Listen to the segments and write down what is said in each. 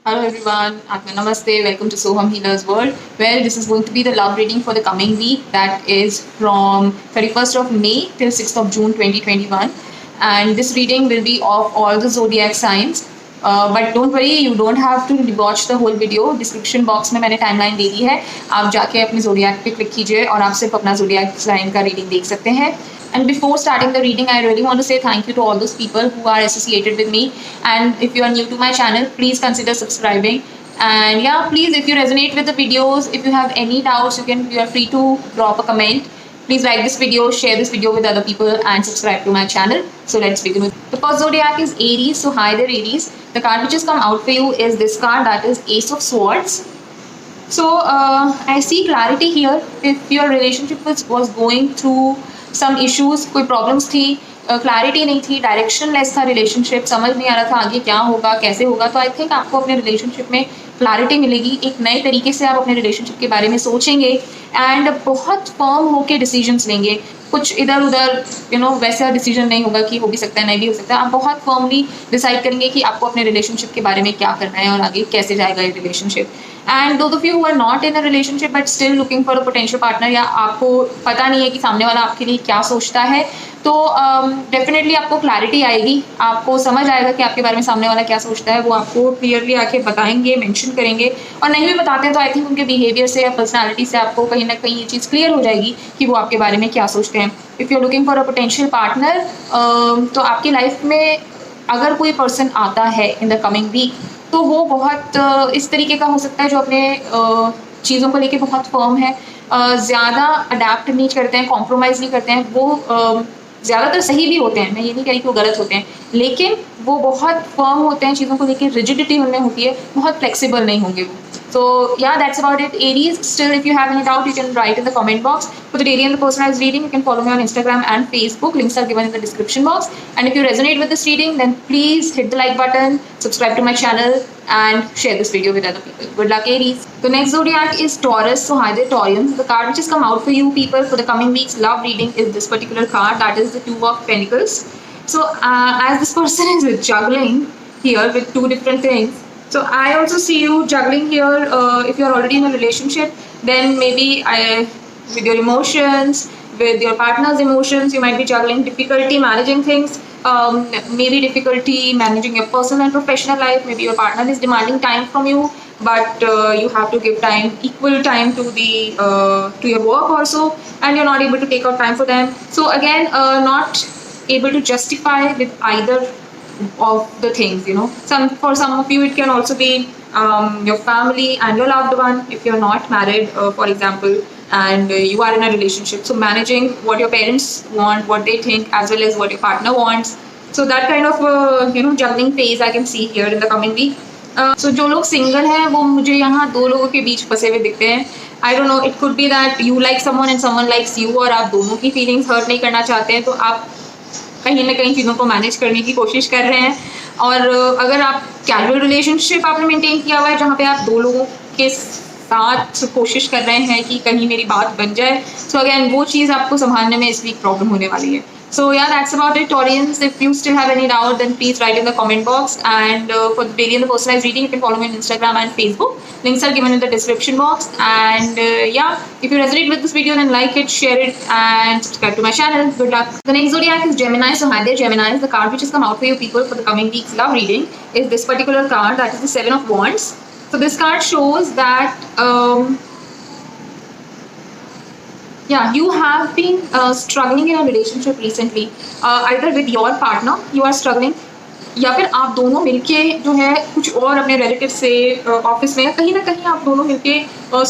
Hello everyone, Atma Namaste, welcome to Soham Healer's World. Well, this is going to be the love reading for the coming week, that is from 31st of May till 6th of June 2021. And this reading will be of all the zodiac signs. But don't worry, you don't have to watch the whole video. Description box में मैंने timeline दे दी है. आप जाके अपने zodiac पे click कीजिए और आप सिर्फ अपना zodiac sign का reading देख सकते हैं. And before starting the reading, I really want to say thank you to all those people who are associated with me. And if you are new to my channel, please consider subscribing. And yeah, please, if you resonate with the videos, if you have any doubts, you are free to drop a comment. Please like this video, share this video with other people, and subscribe to my channel. So let's begin with the first zodiac is Aries. So hi there, Aries. The card which has come out for you is this card, that is Ace of Swords. So I see clarity here. If your relationship was going through some issues, कोई problems थी, clarity नहीं थी, directionless था relationship, समझ नहीं आ रहा था आगे क्या होगा कैसे होगा, तो आई थिंक आपको अपने रिलेशनशिप में क्लैरिटी मिलेगी. एक नए तरीके से आप अपने रिलेशनशिप के बारे में सोचेंगे एंड बहुत फर्म होके डिसीजंस लेंगे. कुछ इधर उधर वैसा डिसीजन नहीं होगा कि हो भी सकता है नहीं भी हो सकता है. आप बहुत फर्मली डिसाइड करेंगे कि आपको अपने रिलेशनशिप के बारे में क्या करना है और आगे कैसे जाएगा ये relationship. And those of you who are not in a relationship but still looking for a potential partner, या आपको पता नहीं है कि सामने वाला आपके लिए क्या सोचता है, तो डेफिनेटली आपको क्लैरिटी आएगी. आपको समझ आएगा कि आपके बारे में सामने वाला क्या सोचता है. वो आपको क्लियरली आके बताएंगे, मेंशन करेंगे, और नहीं भी बताते हैं तो आई थिंक उनके बिहेवियर से या पर्सनैलिटी से आपको कहीं ना कहीं ये चीज़ क्लियर हो जाएगी कि वो आपके बारे में क्या सोचते हैं. If you are looking for a potential partner, तो आपकी लाइफ में अगर कोई पर्सन आता है इन द कमिंग वीक, तो वो बहुत इस तरीके का हो सकता है जो अपने चीज़ों को लेके बहुत फर्म है, ज़्यादा अडेप्ट नहीं करते हैं, कॉम्प्रोमाइज़ नहीं करते हैं. वो ज़्यादातर सही भी होते हैं, मैं ये नहीं कह रही कि वो गलत होते हैं, लेकिन वो बहुत फर्म होते हैं, चीज़ों को लेकर रिजिडिटी उनमें होती है, बहुत फ्लेक्सिबल नहीं होंगे वो. So yeah, that's about it, Aries. Still, if you have any doubt, you can write in the comment box. For the daily and the personalized reading, you can follow me on Instagram and Facebook. Links are given in the description box. And if you resonate with this reading, then please hit the like button, subscribe to my channel, and share this video with other people. Good luck, Aries. The next zodiac is Taurus. So hi there, Taurians. The card which has come out for you people for the coming week's love reading is this particular card, that is the Two of Pentacles. So as this person is juggling here with two different things, so I also see you juggling here. If you are already in a relationship, then maybe with your emotions, with your partner's emotions, you might be juggling difficulty managing things. Maybe difficulty managing your personal and professional life. Maybe your partner is demanding time from you, but you have to give equal time to to your work also, and you're not able to take out time for them. So again, not able to justify with either of the things. For some of you it can also be your family and your loved one if you're not married, for example, and you are in a relationship. So managing what your parents want, what they think, as well as what your partner wants. So that kind of juggling phase I can see here in the coming week. So जो लोग single हैं वो मुझे यहाँ दो लोगों के बीच फंसे हुए दिखते हैं. I don't know, it could be that you like someone and someone likes you, और आप दोनों की फीलिंग्स हर्ट नहीं करना चाहते हैं, तो आप कहीं ना कहीं चीज़ों को मैनेज करने की कोशिश कर रहे हैं. और अगर आप कैजुअल रिलेशनशिप आपने मेंटेन किया हुआ है जहाँ पे आप दो लोगों के साथ कोशिश कर रहे हैं कि कहीं मेरी बात बन जाए, सो अगेन वो चीज़ आपको संभालने में इस वीक प्रॉब्लम होने वाली है. So yeah, that's about it, Taurians. If you still have any doubt, then please write in the comment box. And for the daily and the personalized reading, you can follow me on Instagram and Facebook. Links are given in the description box. And yeah, if you resonate with this video, then like it, share it, and subscribe to my channel. Good luck. The next zodiac is Gemini. So hi there, Gemini. The card which has come out for you people for the coming week's love reading is this particular card, that is the Seven of Wands. So this card shows that yeah, you have been struggling in a relationship recently. Either with your partner you are struggling, या फिर आप दोनों मिलके जो है कुछ और अपने रिलेटिव से ऑफिस में कहीं ना कहीं आप दोनों मिलके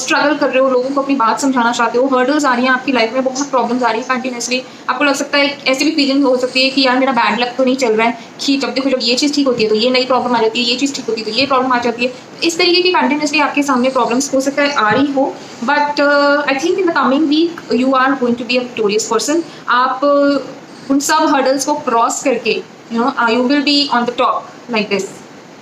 स्ट्रगल कर रहे हो, लोगों को अपनी बात समझाना चाहते हो. हर्डल्स आ रही हैं आपकी लाइफ में, बहुत प्रॉब्लम्स आ रही है कंटिन्यूसली. आपको लग सकता है, ऐसी भी फीलिंग हो सकती है कि यार मेरा बैड लक तो नहीं चल रहा है, कि जब देखो जब ये चीज़ ठीक होती है तो ये नई प्रॉब्लम आ जाती है, ये चीज़ ठीक होती है तो ये प्रॉब्लम आ जाती है. इस तरीके की कंटिन्यूसली आपके सामने प्रॉब्लम्स हो सकता है आ रही हो, but I think in the coming week you are going to be a victorious person. आप उन सब हर्डल्स को क्रॉस करके you will be on the top like this,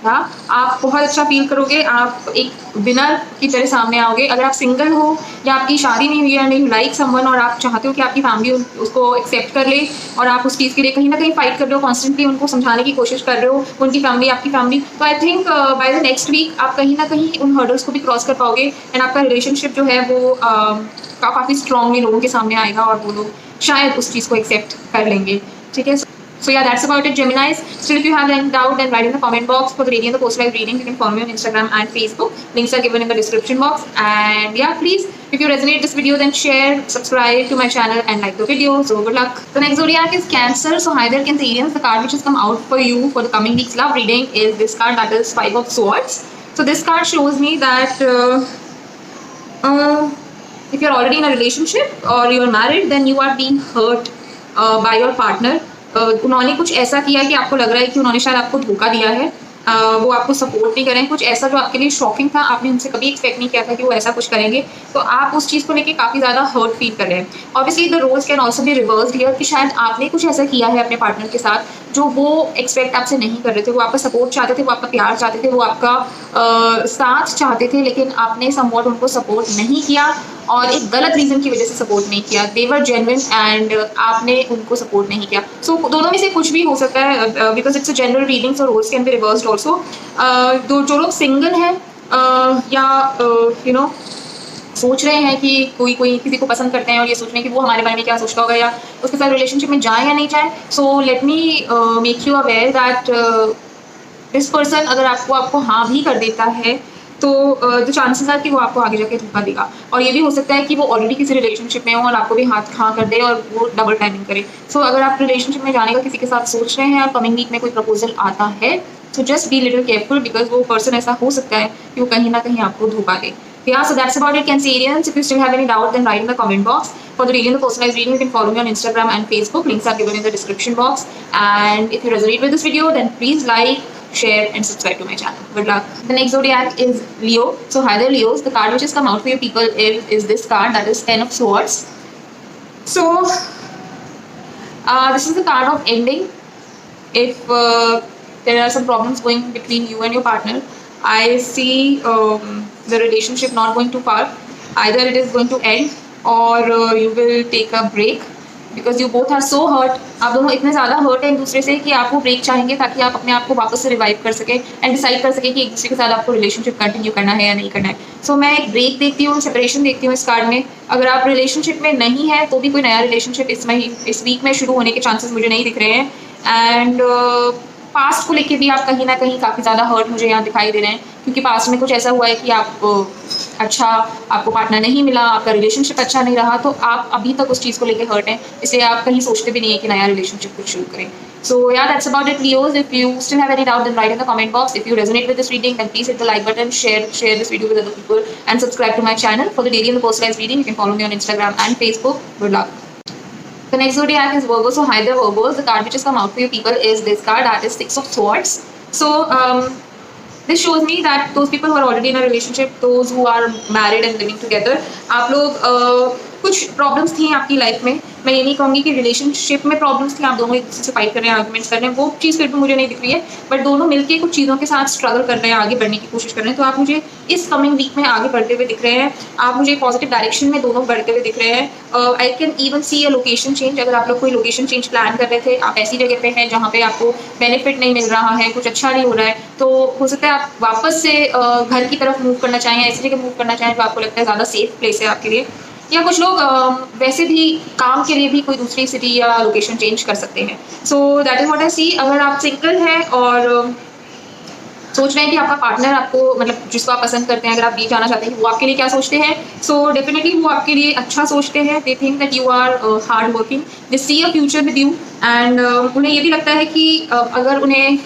था, आप बहुत अच्छा फील करोगे, आप एक विनर की तरह सामने आओगे। अगर आप सिंगल हो या आपकी शादी नहीं हुई है, नहीं लाइक समवन, और आप चाहते हो कि आपकी फैमिली उसको एक्सेप्ट कर ले और आप उस चीज़ के लिए कहीं ना कहीं फाइट कर रहे हो, कॉन्स्टेंटली उनको समझाने की कोशिश कर रहे हो, उनकी फैमिली आपकी फैमिली, तो I think by the next week आप कहीं ना कहीं उन हर्डल्स को भी क्रॉस कर पाओगे एंड आपका रिलेशनशिप जो है वो काफ़ी स्ट्रांगली लोगों के सामने आएगा और वो लोग शायद उस चीज़ को एक्सेप्ट कर लेंगे। ठीक है, so yeah, that's about it, Geminis. Still, if you have any doubt, then write in the comment box. For the reading and the post-live reading, you can follow me on Instagram and Facebook. Links are given in the description box. And yeah, please, if you resonate this video, then share, subscribe to my channel and like the video. So good luck. The next zodiac is Cancer. So hi there, Cancerians. The card which has come out for you for the coming week's love reading is this card, that is Five of Swords. So this card shows me that if you're already in a relationship or you're married, then you are being hurt by your partner. उन्होंने कुछ ऐसा किया कि आपको लग रहा है कि उन्होंने शायद आपको धोखा दिया है, वो आपको सपोर्ट नहीं करें, कुछ ऐसा जो आपके लिए शॉकिंग था, आपने उनसे कभी एक्सपेक्ट नहीं किया था कि वो ऐसा कुछ करेंगे, तो आप उस चीज़ को लेके काफ़ी ज़्यादा हर्ट फील कर रहे हैं। Obviously the roles can also be reversed here कि शायद आपने कुछ ऐसा किया है अपने पार्टनर के साथ जो वो एक्सपेक्ट आपसे नहीं कर रहे थे, वो आपका सपोर्ट चाहते थे, वो आपका प्यार चाहते थे, वो आपका साथ चाहते थे, लेकिन आपने समवॉट उनको सपोर्ट नहीं किया और एक गलत रीज़न की वजह से सपोर्ट नहीं किया। दे वर जेन्युइन एंड आपने उनको सपोर्ट नहीं किया। सो दोनों में से कुछ भी हो सकता है, because it's a general reading, so roles can be reversed also. जो लोग सिंगल हैं या यू नो सोच रहे हैं कि कोई किसी को पसंद करते हैं और ये सोच रहे हैं कि वो हमारे बारे में क्या सोचता होगा या उसके साथ रिलेशनशिप में जाए या नहीं जाए, so let me make you aware that this person अगर आपको हाँ भी कर देता है तो जो चांसेस है कि वो आपको आगे जाके धोखा देगा, और ये भी हो सकता है कि वो ऑलरेडी किसी रिलेशनशिप में हो और आपको भी हाँ कर दे और वो डबल टाइमिंग करे। सो अगर आप रिलेशनशिप में जाने का किसी के साथ सोच रहे हैं और कमिंग वीक में कोई प्रपोजल आता है, तो just be little careful, because वो पर्सन ऐसा हो सकता है कि वो कहीं ना कहीं आपको धोखा दे। Yeah, so that's about it, Cancerians. If you still have any doubt, then write in the comment box. For the reading, the personalized reading, you can follow me on Instagram and Facebook. Links are given in the description box. And if you resonate with this video, then please like, share, and subscribe to my channel. Good luck. The next zodiac is Leo. So hi there, Leos. The card which has come out for you people is this card, that is Ten of Swords. So this is the card of ending. If there are some problems going between you and your partner, I see the relationship not going too far. Either it is going to end or you will take a break, because you both are so hurt. आप दोनों इतने ज़्यादा hurt हैं एक दूसरे से कि आप वो ब्रेक चाहेंगे ताकि आप अपने आप को वापस से रिवाइव कर सकें एंड डिसाइड कर सकें कि एक दूसरे के साथ आपको रिलेशनशिप कंटिन्यू करना है या नहीं करना है। सो मैं एक ब्रेक देखती हूँ, सेपरेशन देखती हूँ इस कार्ड में। अगर आप रिलेशनशिप में नहीं है तो भी कोई नया रिलेशनशिप इस वीक में शुरू होने के चांसेस मुझे नहीं दिख रहे हैं। एंड पास्ट को लेके भी आप कहीं ना कहीं काफ़ी ज़्यादा हर्ट मुझे यहाँ दिखाई दे रहे हैं, क्योंकि पास्ट में कुछ ऐसा हुआ है कि आपको पार्टनर नहीं मिला, आपका रिलेशनशिप अच्छा नहीं रहा, तो आप अभी तक उस चीज़ को लेके हर्ट हैं, इसलिए आप कहीं सोचते भी नहीं है कि नया रिलेशनशिप कुछ शुरू करें। So yeah, that's about it, Leos. If you still have any doubt, then write in the comment box. If you resonate with this reading, then please hit the like button, share this video with other people, and subscribe to my channel. For the daily and the personalized reading, you can follow me on Instagram and Facebook. Good luck. The next zodiac is Virgo. So hi there, Virgos. The card which has come out for you people is this card, that is Six of Swords. So this shows me that those people who are already in a relationship, those who are married and living together, आप लोग कुछ problems थी आपकी life में। मैं ये नहीं कहूँगी कि रिलेशनशिप में प्रॉब्लम्स थी, आप दोनों एक दूसरे से फाइट कर रहे हैं, आर्गुमेंट्स कर रहे हैं, वो चीज़ फिर भी मुझे नहीं दिख रही है, बट दोनों मिलके कुछ चीज़ों के साथ स्ट्रगल कर रहे हैं, आगे बढ़ने की कोशिश कर रहे हैं। तो आप मुझे इस कमिंग वीक में आगे बढ़ते हुए दिख रहे हैं, आप मुझे पॉजिटिव डायरेक्शन में दोनों बढ़ते हुए दिख रहे हैं। I can even see a location change. अगर आप लोग कोई लोकेशन चेंज प्लान कर रहे थे, आप ऐसी जगह पे हैं जहाँ पे आपको बेनिफिट नहीं मिल रहा है, कुछ अच्छा नहीं हो रहा है, तो हो सकता है आप वापस से घर की तरफ मूव करना चाहें, ऐसी जगह मूव करना चाहें जो आपको लगता है ज़्यादा सेफ प्लेस है आपके लिए, या कुछ लोग वैसे भी काम के लिए भी कोई दूसरी सिटी या लोकेशन चेंज कर सकते हैं। So that is what I see. अगर आप सिंगल हैं और सोच रहे हैं कि आपका पार्टनर आपको, मतलब जिसको आप पसंद करते हैं, अगर आप ये जानना चाहते हैं कि वो आपके लिए क्या सोचते हैं, सो डेफिनेटली वो आपके लिए अच्छा सोचते हैं। They think that you are hard working, they see a future with you, and उन्हें ये भी लगता है कि अगर उन्हें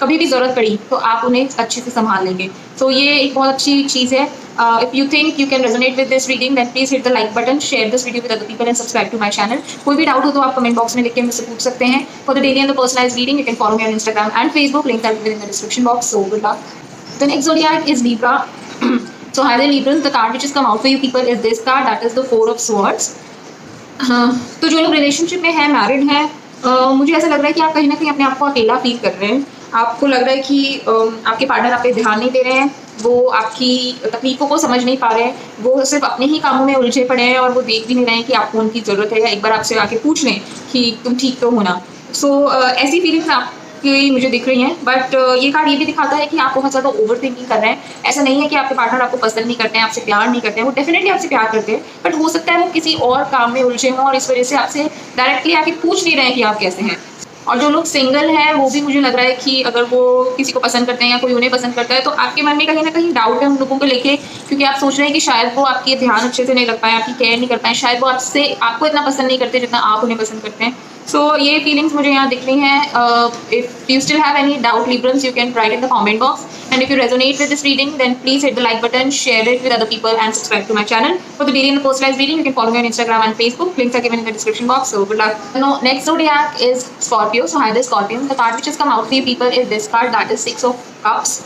कभी भी ज़रूरत पड़ी तो आप उन्हें अच्छे से संभाल लेंगे। सो ये एक बहुत अच्छी चीज़ है। If you think you can resonate with this reading, then please hit the like button, share this video with other people and subscribe to my channel. कोई भी डाउट हो तो आप कमेंट बॉक्स में लिख के मुझसे पूछ सकते हैं। For the daily and the personalised reading, you can follow me on Instagram and Facebook, links are given in the description box. So good luck. The next zodiac is Libra. So hi there, Librans. The card which has come out for you people is this card, that is the Four of Swords. तो जो लोग relationship में हैं, married हैं, मुझे ऐसा लग रहा है कि आप कहीं ना कहीं अपने आप को अकेला फील कर रहे हैं। आपको लग रहा है कि आपके पार्टनर आप पे ध्यान नहीं दे रहे हैं, वो आपकी तकलीफों को समझ नहीं पा रहे हैं, वो सिर्फ अपने ही कामों में उलझे पड़े हैं और वो देख भी नहीं रहे हैं कि आपको उनकी ज़रूरत है, या एक बार आपसे आके पूछ लें कि तुम ठीक तो हो ना। सो ऐसी फीलिंग्स आपकी मुझे दिख रही हैं। बट ये कार्ड ये भी दिखाता है कि आप बहुत ज़्यादा ओवर थिंकिंग कर रहे हैं। ऐसा नहीं है कि आपके पार्टनर आपको पसंद नहीं करते हैं, आपसे प्यार नहीं करते हैं, वो डेफिनेटली आपसे प्यार करते हैं, बट हो सकता है वो किसी और काम में उलझे हों और इस वजह से आपसे डायरेक्टली आके पूछ नहीं रहे हैं कि आप कैसे हैं। और जो लोग सिंगल हैं वो भी मुझे लग रहा है कि अगर वो किसी को पसंद करते हैं या कोई उन्हें पसंद करता है, तो आपके मन में कहीं ना कहीं डाउट है उन लोगों को लेके, क्योंकि आप सोच रहे हैं कि शायद वो आपकी ध्यान अच्छे से नहीं रख पाए, आपकी केयर नहीं कर पाए, शायद वो आपको इतना पसंद नहीं करते जितना आप उन्हें पसंद करते हैं। सो ये फीलिंग्स मुझे यहाँ दिख रही हैं। If you still have any doubt Librans, you can write in the comment box, and if you resonate with this reading, then please hit the like button, share it with other people, and subscribe to my channel. For the daily and the personalized reading, you can follow me on Instagram and Facebook. Links are given in the description box. So good luck. No, next zodiac is Scorpio. So hi there, Scorpions. The card which has come out for you people is this card, that is Six of Cups.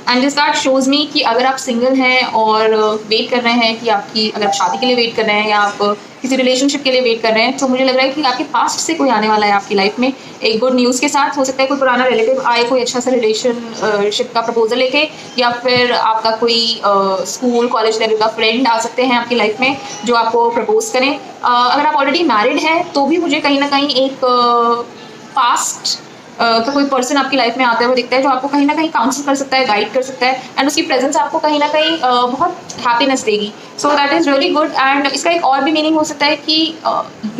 And this card shows मी कि अगर आप single हैं और wait कर रहे हैं कि आपकी, अगर आप शादी के लिए वेट कर रहे हैं या आप किसी रिलेशनशिप के लिए वेट कर रहे हैं, तो मुझे लग रहा है कि आपके पास्ट से कोई आने वाला है आपकी लाइफ में एक गुड न्यूज़ के साथ। हो सकता है कोई पुराना रिलेटिव आए, कोई अच्छा सा रिलेशनशिप का प्रपोजल लेके, या फिर आपका कोई स्कूल कॉलेज लेवल का फ्रेंड आ सकते हैं आपकी लाइफ में जो आपको प्रपोज करें। अगर आप ऑलरेडी मैरिड हैं तो भी मुझे कहीं ना कहीं एक पास्ट का कोई पर्सन आपकी लाइफ में आता है वो दिखता है, जो आपको कहीं ना कहीं काउंसिल कर सकता है, गाइड कर सकता है, एंड उसकी प्रेजेंस आपको कहीं ना कहीं बहुत हैप्पीनेस देगी। सो that is really good. And इसका एक और भी मीनिंग हो सकता है कि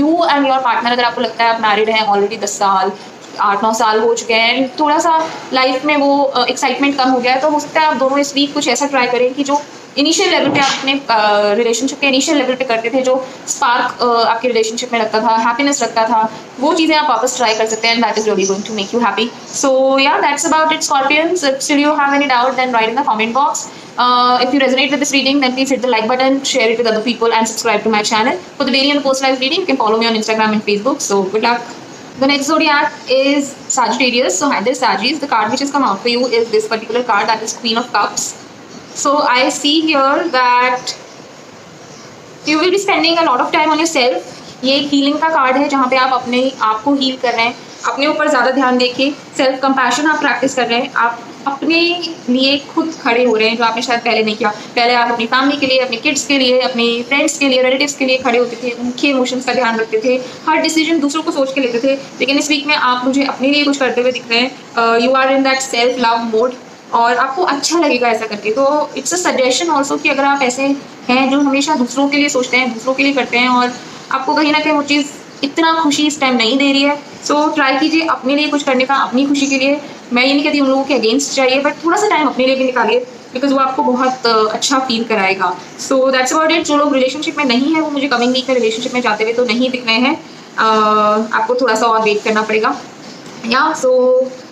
यू एंड योर पार्टनर, अगर आपको लगता है आप मैरिड हैं ऑलरेडी 10 साल 8-9 साल हो चुके हैं एंड थोड़ा सा लाइफ में वो एक्साइटमेंट कम हो गया है, तो हो सकता है आप दोनों इस वीक कुछ ऐसा ट्राई करें कि जो इनिशियल लेवल पे आप अपने रिलेशनशिप के इनिशियल लेवल पे करते थे, जो स्पार्क आपके रिलेशनशिप में लगता था, हैप्पीनेस लगता था, वो चीज़ें आप वापस ट्राई कर सकते हैं, and that is really going to make you happy. So yeah that's about it, Scorpions. If still you have any doubt, then write in the comment box. If you resonate with this reading, then please hit the like button, share it with other people, and subscribe to my channel. For the daily and the personalized reading, you can follow me on Instagram and Facebook. So good luck. The next zodiac is Sagittarius. So hi there, Sagittarius. The card which has come out for you is this particular card, that is Queen of Cups. So I see here that you will be spending a lot of time on yourself. ये एक healing का card है जहाँ पे आप अपने आप को हील कर रहे हैं, अपने ऊपर ज़्यादा ध्यान देके सेल्फ कंपैशन आप प्रैक्टिस कर रहे हैं, आप अपने लिए खुद खड़े हो रहे हैं, जो आपने शायद पहले नहीं किया। पहले आप अपनी फैमिली के लिए, अपने किड्स के लिए, अपने फ्रेंड्स के लिए, रिलेटिव्स के लिए खड़े होते थे, उनके इमोशंस का ध्यान रखते थे, हर डिसीजन दूसरों को सोच के लेते थे, लेकिन इस वीक में आप मुझे अपने लिए कुछ करते हुए दिख रहे हैं। You are in that self love mode और आपको अच्छा लगेगा ऐसा करके। तो इट्स अ सजेशन ऑल्सो कि अगर आप ऐसे हैं जो हमेशा दूसरों के लिए सोचते हैं, दूसरों के लिए करते हैं, और आपको कहीं ना कहीं वो चीज़ इतना खुशी इस टाइम नहीं दे रही है, सो ट्राई कीजिए अपने लिए कुछ करने का, अपनी खुशी के लिए। मैं ये नहीं कहती उन लोगों के अगेंस्ट चाहिए, बट थोड़ा सा टाइम अपने लिए भी निकालिए, बिकॉज वो आपको बहुत अच्छा फील कराएगा। So that's about it. जो लोग रिलेशनशिप में नहीं है वो मुझे कमिंग वीक में रिलेशनशिप में जाते हुए तो नहीं दिख रहे हैं, आपको थोड़ा सा और वेट करना पड़ेगा। Yeah, so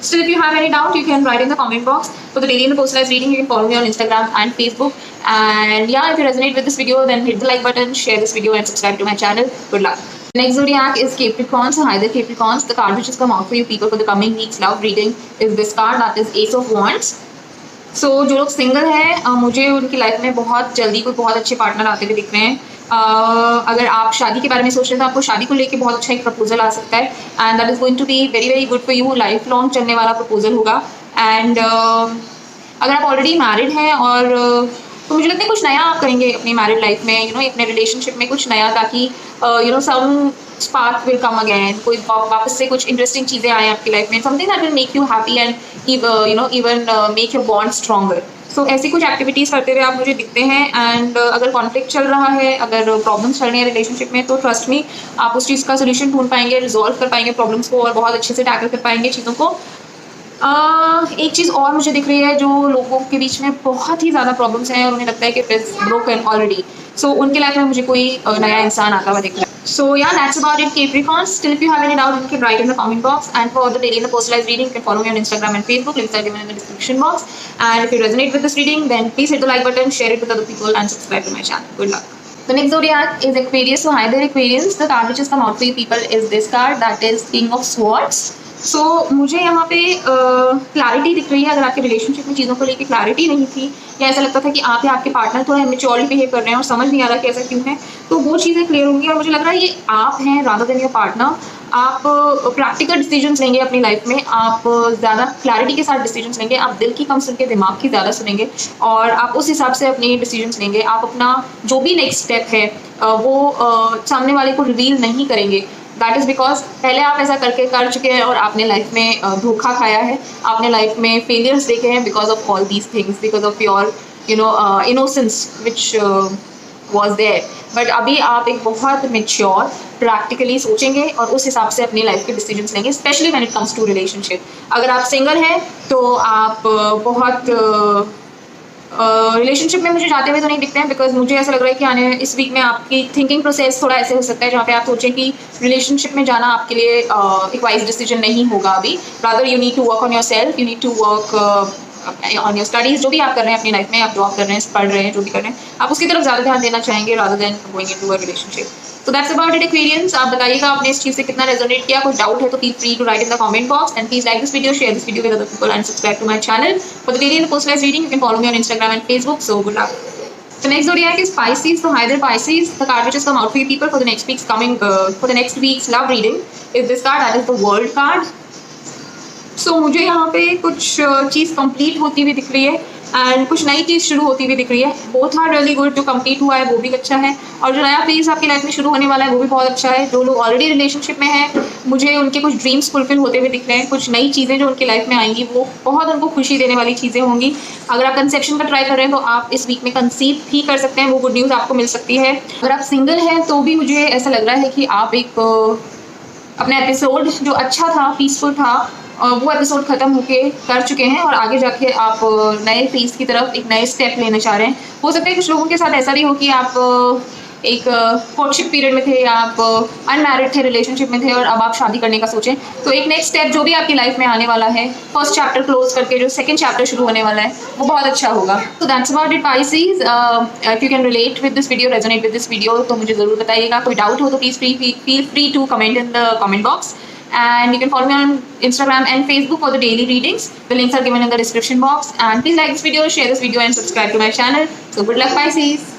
still if you have any doubt, you can write in the comment box. For the daily and the personalized reading, you can follow me on Instagram and Facebook. And yeah, if you resonate with this video, then hit the like button, share this video, and subscribe to my channel. Good luck. The next zodiac is Capricorn. So hi there, Capricorns. The card which has come out for you people for the coming week's love reading is this card, that is Ace of Wands. सो जो लोग single हैं मुझे उनकी life में बहुत जल्दी कोई बहुत अच्छे पार्टनर आते हुए दिख रहे हैं। अगर आप शादी के बारे में सोच रहे हैं तो आपको शादी को लेके बहुत अच्छा एक प्रपोजल आ सकता है, and that is going to be very very good for you. Life long चलने वाला प्रपोजल होगा। एंड अगर आप ऑलरेडी मैरिड हैं और तो मुझे लगता है कुछ नया आप करेंगे अपनी मैरिड लाइफ में, अपने रिलेशनशिप में कुछ नया, ताकि सम स्पार्क विल कम अगेन, कोई वापस से कुछ इंटरेस्टिंग चीज़ें आए आपकी लाइफ में, something that will make you happy and even make your bond stronger. So ऐसी कुछ एक्टिविटीज़ करते हुए आप मुझे दिखते हैं। एंड अगर कॉन्फ्लिक्ट चल रहा है, अगर प्रॉब्लम्स चल रही हैं रिलेशनशिप में, तो ट्रस्ट मी आप उस चीज़ का सोल्यूशन ढूंढ पाएंगे, रिजॉल्व कर पाएंगे प्रॉब्लम्स को, और बहुत अच्छे से टैकल कर पाएंगे चीज़ों को। एक चीज़ और मुझे दिख रही है, जो लोगों के बीच में बहुत ही ज़्यादा प्रॉब्लम्स हैं और उन्हें लगता है कि इट्स ब्रोकन ऑलरेडी, सो उनके लाइफ में मुझे कोई नया इंसान आता हुआ दिख रहा है। So yeah, that's about it, Capricorns. Still, if you have any doubt, you can write in the comment box. And for the daily and the personalized reading, you can follow me on Instagram and Facebook. Links are given in the description box. And if you resonate with this reading, then please hit the like button, share it with other people, and subscribe to my channel. Good luck. The next zodiac is Aquarius. So hi there, Aquarians. The card which has come out for you people is this card, that is King of Swords. सो मुझे यहाँ पे clarity दिख रही है। अगर आपके relationship में चीज़ों को लेकर क्लैरिटी नहीं थी या ऐसा लगता था कि आप या आपके पार्टनर थोड़ा मेच्योरली बिहेव कर रहे हैं और समझ नहीं आ रहा कि ऐसा क्यों है, तो वो चीज़ें क्लियर होंगी। और मुझे लग रहा है ये आप हैं रादर देन योर पार्टनर। आप प्रैक्टिकल डिसीजंस लेंगे अपनी लाइफ में, आप ज़्यादा क्लैरिटी के साथ डिसीजंस लेंगे, आप दिल की कम सुन के दिमाग की ज़्यादा सुनेंगे और आप उस हिसाब से अपनी डिसीजंस लेंगे। आप अपना जो भी नेक्स्ट स्टेप है वो सामने वाले को रिवील नहीं करेंगे। दैट इज़ बिकॉज पहले आप ऐसा कर चुके हैं और आपने लाइफ में धोखा खाया है, आपने लाइफ में फेलियर्स देखे हैं because of all these things, because of your innocence which was there. But अभी आप एक बहुत मेच्योर प्रैक्टिकली सोचेंगे और उस हिसाब से अपनी लाइफ के डिसीजंस लेंगे, specially when it comes to relationship. अगर आप सिंगल हैं तो आप बहुत रिलेशनशिप में मुझे जाते हुए तो नहीं दिखते हैं, बिकॉज मुझे ऐसा लग रहा है कि आने इस वीक में आपकी थिंकिंग प्रोसेस थोड़ा ऐसे हो सकता है जहाँ पे आप सोचें कि रिलेशनशिप में जाना आपके लिए एक वाइज डिसीजन नहीं होगा अभी। Rather you need to work on your self, you need to work on your studies. जो भी आप कर रहे हैं अपनी लाइफ में, आप जॉब कर रहे हैं, पढ़ रहे हैं, जो भी कर रहे हैं, आप उसकी तरफ ज़्यादा ध्यान देना चाहेंगे rather than going into a relationship. So that's about it, Aquarians. आप बताइएगा आपने इस चीज़ से कितना रेजोनेट किया। कुछ डाउट है तो feel free to write in the comment box and please like this video, share this video with other people and subscribe to my channel. For the daily and the personalized reading, you can follow me on Instagram and Facebook. So good luck. The next zodiac is Pisces. So hi there, Pisces. The card which has come out for you people for the next week's for the next week's love reading is this card. That is the World card. So मुझे यहाँ पे कुछ चीज़ complete होती हुई दिख रही है and कुछ नई चीज़ शुरू होती हुई दिख रही है। Both are really good. जो कंप्लीट हुआ है वो भी अच्छा है और जो नया फेज आपकी लाइफ में शुरू होने वाला है वो भी बहुत अच्छा है। जो लोग ऑलरेडी रिलेशनशिप में हैं, मुझे उनके कुछ ड्रीम्स फुलफिल होते हुए दिख रहे हैं। कुछ नई चीज़ें जो उनकी लाइफ में आएंगी वो बहुत उनको खुशी देने वाली चीज़ें होंगी। अगर आप कंसेप्शन का ट्राई कर रहे हैं तो आप इस वीक में कंसीव भी कर सकते हैं, वो गुड न्यूज़ आपको मिल सकती है। अगर आप सिंगल हैं तो भी मुझे ऐसा लग रहा है कि आप एक अपना एपिसोड जो अच्छा था, पीसफुल था, वो एपिसोड ख़त्म होके कर चुके हैं और आगे जाके आप नए फेज की तरफ एक नए स्टेप लेना चाह रहे हैं। हो सकता है कुछ लोगों के साथ ऐसा भी हो कि आप एक कोर्टशिप पीरियड में थे या आप अनमैरिड थे, रिलेशनशिप में थे और अब आप शादी करने का सोचें। तो एक नेक्स्ट स्टेप जो भी आपकी लाइफ में आने वाला है, फर्स्ट चैप्टर क्लोज करके जो सेकंड चैप्टर शुरू होने वाला है, वो बहुत अच्छा होगा। तो that's about it Pisces. If you can relate with this video, resonate with this video, तो मुझे ज़रूर बताइएगा। कोई डाउट हो तो please feel free to comment in the comment box. And you can follow me on Instagram and Facebook for the daily readings. The links are given in the description box. And please like this video, share this video and subscribe to my channel. So good luck, Pisces.